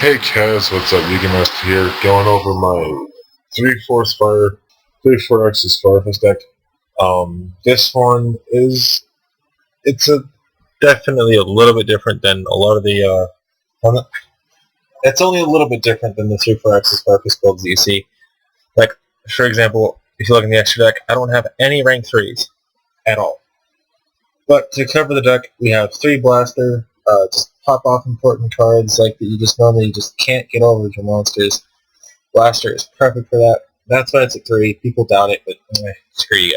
Hey Kaz, what's up? YugiMaster here, going over my 3-4 Spire, 3-4 X's Firefist deck. This one is, definitely a little bit different than a lot of it's only a little bit different than the 3-4 X's Firefist builds that you see. Like, for example, if you look in the extra deck, I don't have any rank 3s at all. But to cover the deck, we have 3 Blaster, just pop off important cards like that you just normally just can't get over with your monsters. Blaster is perfect for that. That's why it's at 3. People doubt it, but anyway, screw you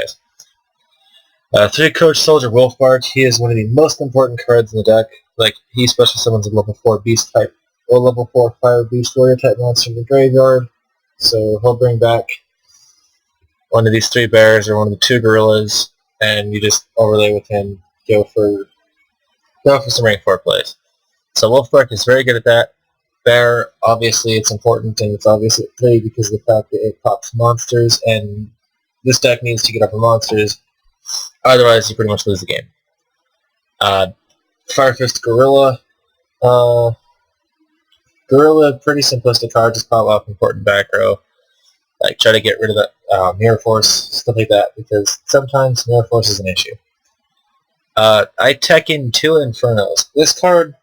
guys. 3 Coach Soldier Wolfbark. He is one of the most important cards in the deck. Like, he special summons a level 4 Beast type or level 4 Fire Beast Warrior type monster in the graveyard. So he'll bring back one of these 3 bears or one of the 2 gorillas, and you just overlay with him, go for some rank 4 plays. So Wolfbark is very good at that. Bear, obviously it's important, and it's obvious at 3 because of the fact that it pops monsters, and this deck needs to get over monsters, otherwise you pretty much lose the game. Firefist Gorilla. Gorilla, pretty simplistic card, just pop off important back row. Like, try to get rid of that Mirror Force, stuff like that, because sometimes Mirror Force is an issue. I tech in 2 Infernos. This card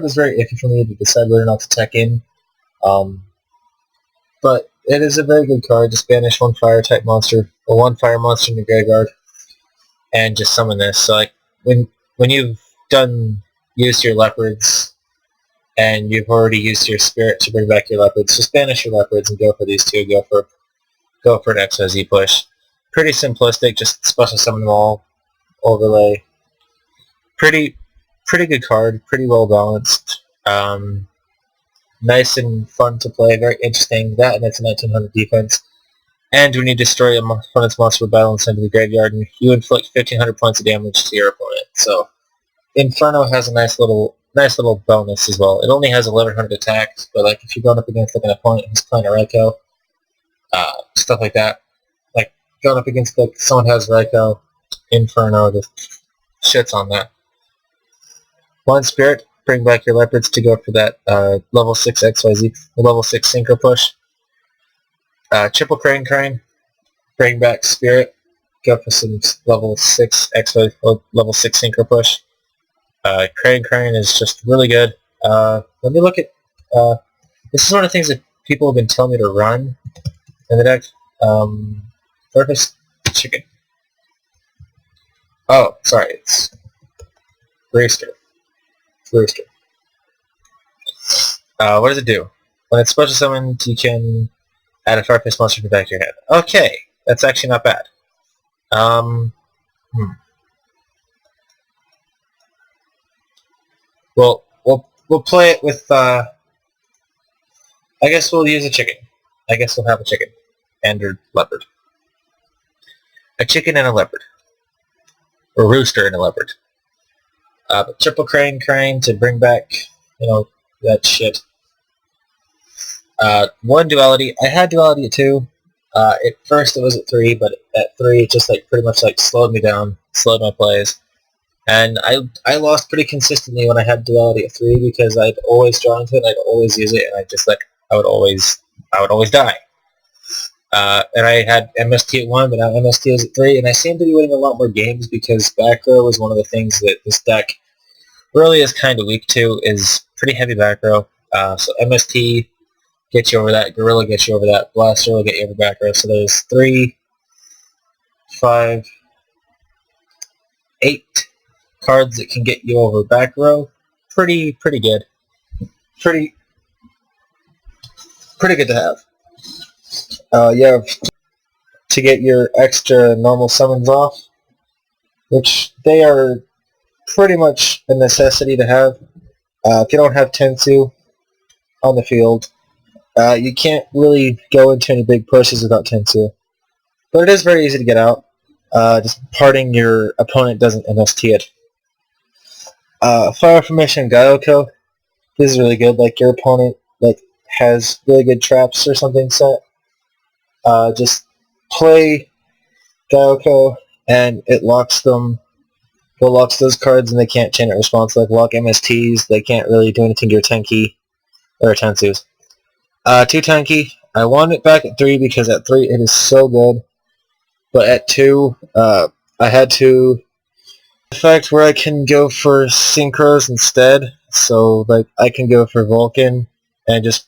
was very iffy for me to decide whether or not to tech in. But it is a very good card. Just banish 1 fire type monster, or 1 fire monster in your graveyard, and just summon this. So like when you've used your leopards, and you've already used your spirit to bring back your leopards, just banish your leopards and go for these 2. Go for an XYZ push. Pretty simplistic. Just special summon them all. Overlay. Pretty good card. Pretty well balanced. Nice and fun to play. Very interesting. That, and it's a 1900 defense. And when you destroy an opponent's monster with battle and send to the graveyard, and you inflict 1500 points of damage to your opponent. So Inferno has a nice little bonus as well. It only has 1100 attacks, but like if you're going up against like an opponent who's playing a Raikou, stuff like that. Like going up against like someone has Raikou, Inferno just shits on that. 1 Spirit, bring back your leopards to go for that level 6 XYZ, level 6 Synchro push. Triple Crane, bring back Spirit, go for some level 6 XYZ, level 6 Synchro push. Crane is just really good. Let me look at, this is one of the things that people have been telling me to run in the deck. Purpose Chicken. Oh, sorry, it's Rooster. What does it do? When it's special summoned, you can add a Firefist monster to the back of your hand. Okay, that's actually not bad. Well, we'll play it with, I guess we'll use a chicken. I guess we'll have a chicken. And a leopard. A chicken and a leopard. A rooster and a leopard. Triple Crane to bring back, that shit. 1 Duality. I had Duality at 2. At first it was at 3, but at 3 it just pretty much slowed me down, slowed my plays. And I lost pretty consistently when I had Duality at 3 because I'd always draw into it, and I'd always use it, and I would always die. And I had MST at 1, but now MST is at 3, and I seem to be winning a lot more games because back row is one of the things that this deck really is kind of weak to, is pretty heavy back row. So MST gets you over that, Gorilla gets you over that, Blaster will get you over back row. So there's 3, 5, 8 cards that can get you over back row. Pretty good. Pretty good to have. You have to get your extra normal summons off, which they are pretty much a necessity to have. If you don't have Tensu on the field, you can't really go into any big pushes without Tensu. But it is very easy to get out. Just parting your opponent doesn't MST it. Fire Formation Gyoko. This is really good. Like your opponent has really good traps or something set. Just play Gyoko and it locks them. It locks those cards and they can't chain it response. Like lock MSTs, they can't really do anything to your Tenki. or Tensus. 2 tanky. I want it back at 3 because at 3 it is so good. But at 2, I had to the fact where I can go for synchros instead. So like I can go for Vulcan and just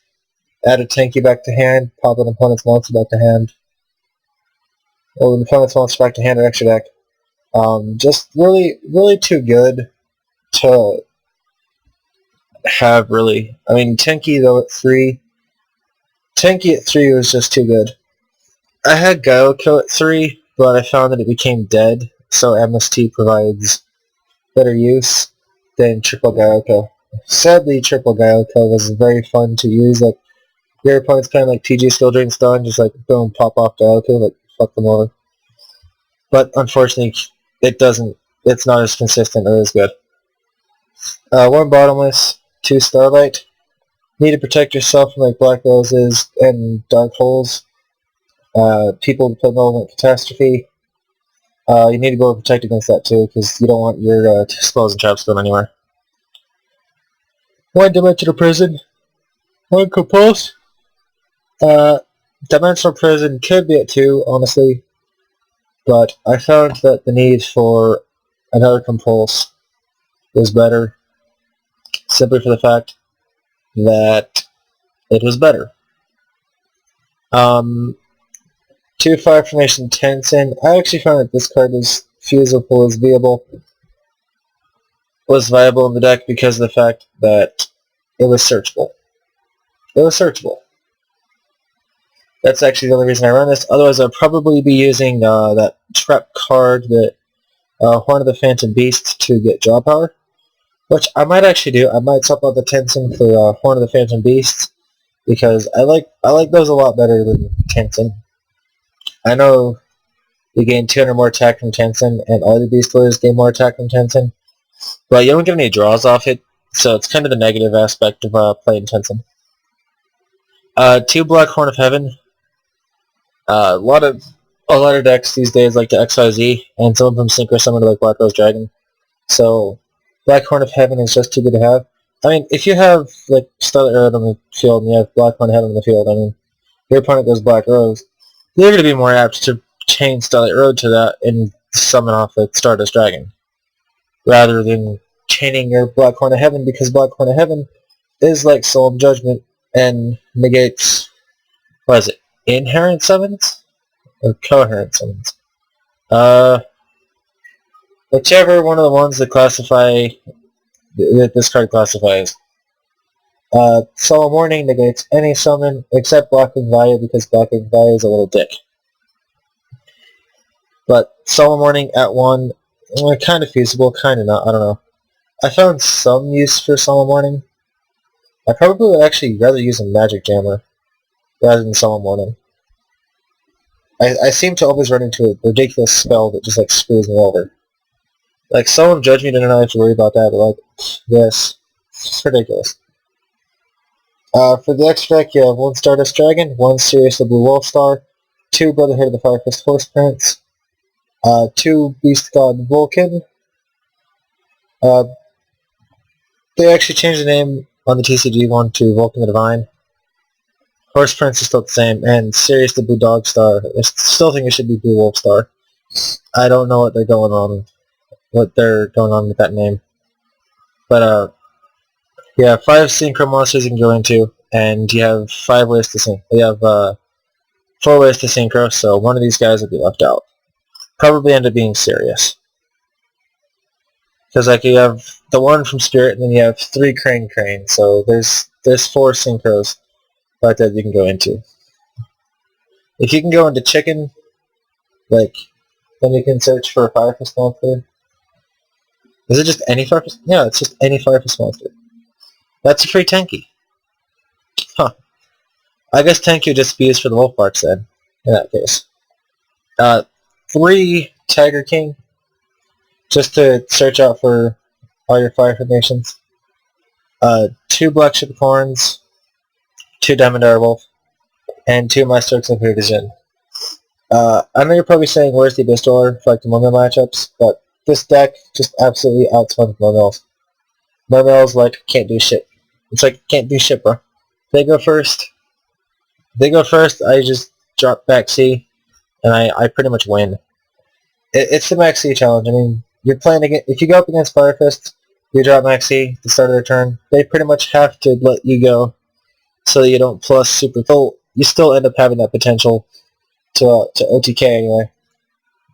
add a tanky back to hand, pop an opponent's monster back to hand. Or the opponent's monster back to hand or extra deck. Just really, really too good to have, really. I mean, tanky though at 3. Tanky at 3 was just too good. I had Gyoko at 3, but I found that it became dead, so MST provides better use than triple Gyoko. Sadly, triple Gyoko was very fun to use. Like, your opponent's playing like TG Skill Drain Stun, just like boom, pop off Gyoko, like fuck them over. But unfortunately, it's not as consistent or as good. 1 Bottomless, 2 Starlight. Need to protect yourself from like Black Roses and Dark Holes. People who play Malevolent Catastrophe. You need to go protect against that too, because you don't want your spells and traps going anywhere. 1 Dimensional Prison. 1 Compulse. Dimensional Prison could be at 2, honestly. But I found that the need for another Compulse was better. Simply for the fact that it was better. 2 Fire Formation Tensin. I actually found that this card was feasible, was viable in the deck because of the fact that it was searchable. That's actually the only reason I run this. Otherwise, I'd probably be using that trap card, that Horn of the Phantom Beast, to get draw power, which I might actually do. I might swap out the Tensin for Horn of the Phantom Beast because I like those a lot better than Tensin. I know you gain 200 more attack from Tensin, and all the Beast Warriors gain more attack from Tensin, but you don't get any draws off it, so it's kind of the negative aspect of playing Tensin. 2 Black Horn of Heaven. A lot of decks these days like the XYZ, and some of them synchro summon to like Black Rose Dragon. So Black Horn of Heaven is just too good to have. I mean, if you have like Starlight Road on the field and you have Black Horn of Heaven on the field, I mean, your opponent goes Black Rose, you're going to be more apt to chain Starlight Road to that and summon off a Stardust Dragon, rather than chaining your Black Horn of Heaven, because Black Horn of Heaven is like Solemn Judgment and negates, what is it, inherent summons? Or coherent summons? Whichever one of the ones that classify, that this card classifies. Solemn Warning negates any summon except Blocking Vaya, because Blocking Vaya is a little dick. But Solemn Warning at 1, kind of feasible, kind of not, I don't know. I found some use for Solemn Warning. I probably would actually rather use a Magic Jammer rather than Solemn Warning. I seem to always run into a ridiculous spell that just like screws me over. Like Solemn Judgment, I don't have to worry about that, but like, yes, it's ridiculous. For the extra deck, you have 1 Stardust Dragon, 1 Sirius the Blue Wolf Star, 2 Brotherhood of the Fire Fist Horse Prince, 2 Beast God Vulcan. They actually changed the name on the TCG one to Vulcan the Divine. Horse Prince is still the same, and Sirius the Blue Dog Star. I still think it should be Blue Wolf Star. I don't know what they're going on with that name. But you have 5 synchro monsters you can go into, and you have 5 ways to sync. You have 4 ways to synchro, so one of these guys will be left out. Probably end up being Sirius. Because like you have the one from Spirit, and then you have 3 Crane, so there's 4 synchros like that you can go into. If you can go into Chicken, like, then you can search for a Fire Fist monster. Is it just any Fire Fist? Yeah, it's just any Fire Fist monster. That's a free tanky. Huh. I guess tanky would just be used for the Wolf Barks then, in that case. 3 Tiger King, just to search out for all your Fire formations. 2 Black Ship of Horns, 2 Diamond Direwolf, and 2 My Strokes of Vision. I know you're probably saying, where's the Abyss Dweller for like the Mermail matchups, but this deck just absolutely outspans Mermails. Mermails, like, can't do shit. It's like, can't do shit, bro. They go first. I just drop back C, and I pretty much win. It's the max C challenge. I mean, you're playing against, if you go up against Fire Fist, you drop max C at the start of their turn. They pretty much have to let you go so that you don't plus super full. You still end up having that potential to OTK anyway.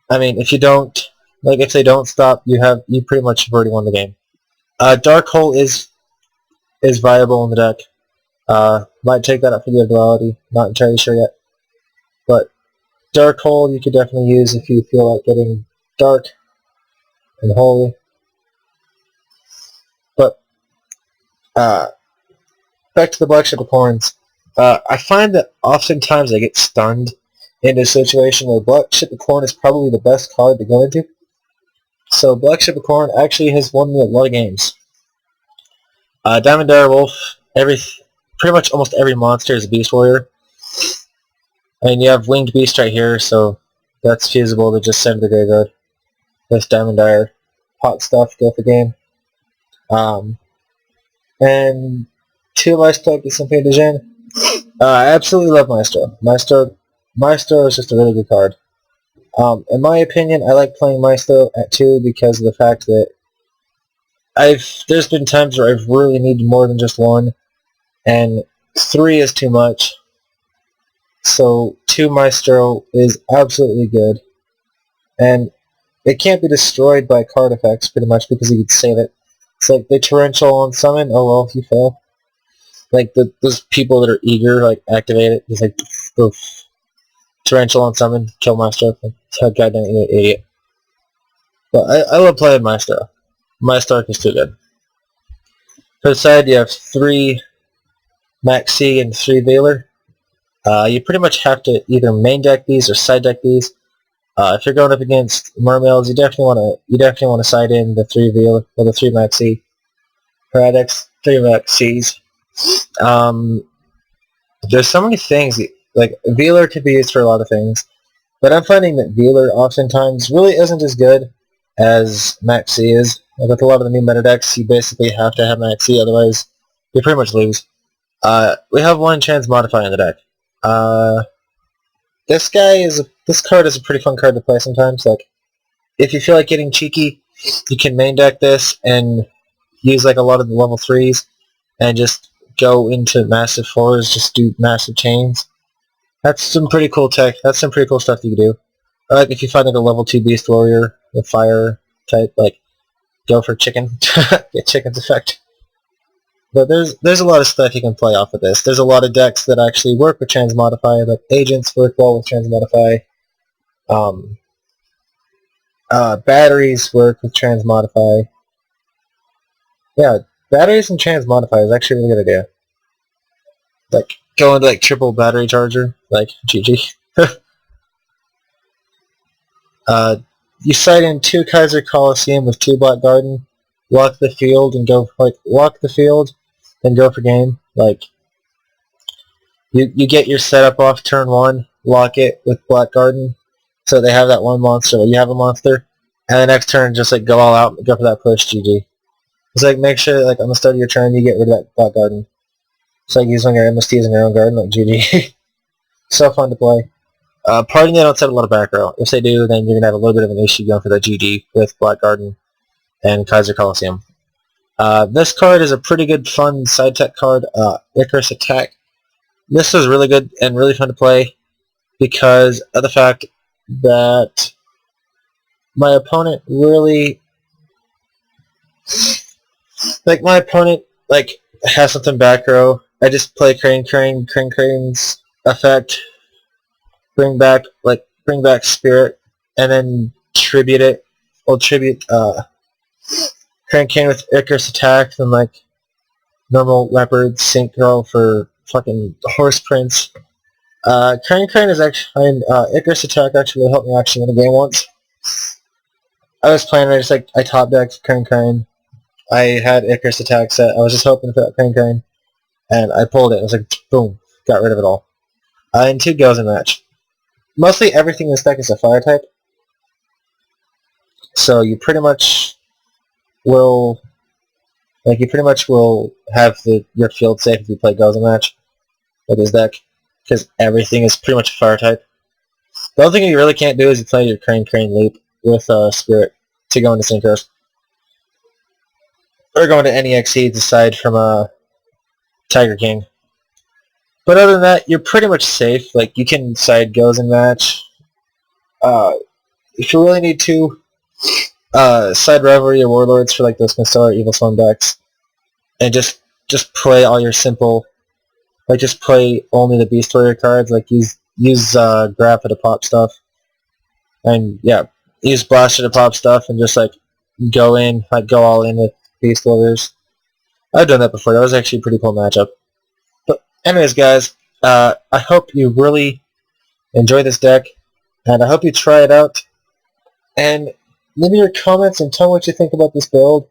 I mean, if you don't, like if they don't stop, you pretty much have already won the game. Dark Hole is viable in the deck. Might take that up for the duality. Not entirely sure yet. But Dark Hole you could definitely use if you feel like getting dark and holy. But back to the Black Ship of Corns. I find that oftentimes I get stunned into a situation where Black Ship of Corn is probably the best card to go into. So Black Ship of Corn actually has won me a lot of games. Diamond Dire Wolf, pretty much almost every monster is a Beast Warrior. And you have Winged Beast right here, so that's feasible to just send to the graveyard. This Diamond Dire. Hot stuff, go for game. And 2 Maestro get something to Jin. I absolutely love Maestro. Maestro is just a really good card. In my opinion, I like playing Maestro at 2 because of the fact that there's been times where I've really needed more than just 1, and 3 is too much. So 2 Maestro is absolutely good, and it can't be destroyed by card effects pretty much because you could save it. It's like the torrential on summon. Oh well, if you fail. Like those people that are eager, like activate it. Just like go torrential on summon, kill Maestro. Like, goddamn idiot. But I love playing Maestro. Maestro is too good. For the side, you have 3 Max C and 3 Veiler. You pretty much have to either main deck these or side deck these. If you're going up against Mermails, you definitely want to side in the 3 Veiler or the 3 Max C. Paradex, 3 Max Cs. There's so many things. Like Veiler could be used for a lot of things, but I'm finding that Veiler oftentimes really isn't as good as Max C is. Like with a lot of the new meta decks, you basically have to have Max C, otherwise you pretty much lose. We have 1 Transmodify in the deck. This card is a pretty fun card to play sometimes. Like, if you feel like getting cheeky, you can main deck this and use like a lot of the level 3s and just go into massive 4s, just do massive chains. That's some pretty cool tech. That's some pretty cool stuff you can do. Or like if you find like a level 2 Beast Warrior with fire type, like go for chicken. Get chicken's effect. But there's a lot of stuff you can play off of this. There's a lot of decks that actually work with Transmodify. Like Agents work well with Transmodify. Batteries work with Transmodify. Yeah, batteries and Transmodify is actually a really good idea. Like going to like triple battery charger, like GG. You side in 2 Kaiser Coliseum with 2 Black Garden. Lock the field and go and go for game. Like you get your setup off turn 1, lock it with Black Garden, so they have that 1 monster. Well, you have a monster, and the next turn just like go all out, go for that push. GG. It's like make sure like on the start of your turn you get rid of that Black Garden. It's like using your MSTs in your own garden. Like GG. So fun to play. Pardon they don't set a lot of back row. If they do, then you're gonna have a little bit of an issue going for that GG with Black Garden and Kaiser Coliseum. This card is a pretty good, fun side tech card, Icarus Attack. This is really good and really fun to play because of the fact that my opponent really, like my opponent has something back row. I just play Crane's effect, bring back Spirit, and then tribute it. Well, tribute Crane with Icarus Attack, and like normal Leopard Sync Girl for fucking Horse Prince. Crane is actually Icarus Attack actually helped me actually win a game once. I was playing, I top decked Crane. I had Icarus Attack set. I was just hoping for that Crane, and I pulled it. I was like, boom, got rid of it all. And 2 goes in match. Mostly everything in this deck is a fire type, so you pretty much will have your field safe if you play goes in match. with this deck, because everything is pretty much fire type. The only thing you really can't do is you play your Crane Leap with Spirit to go into Synchros. Or go into any Exceeds aside from Tiger King. But other than that, you're pretty much safe. Like, you can side goes and match. If you really need to, side Rivalry or Warlords for like those Constellar Evil Swarm decks. And just play all your simple, like just play only the Beast Warrior cards, like use Graph to pop stuff. And yeah, use Blaster to pop stuff and just like go all in with Beast Warriors. I've done that before. That was actually a pretty cool matchup. But anyways, guys, I hope you really enjoy this deck, and I hope you try it out. And leave me your comments and tell me what you think about this build.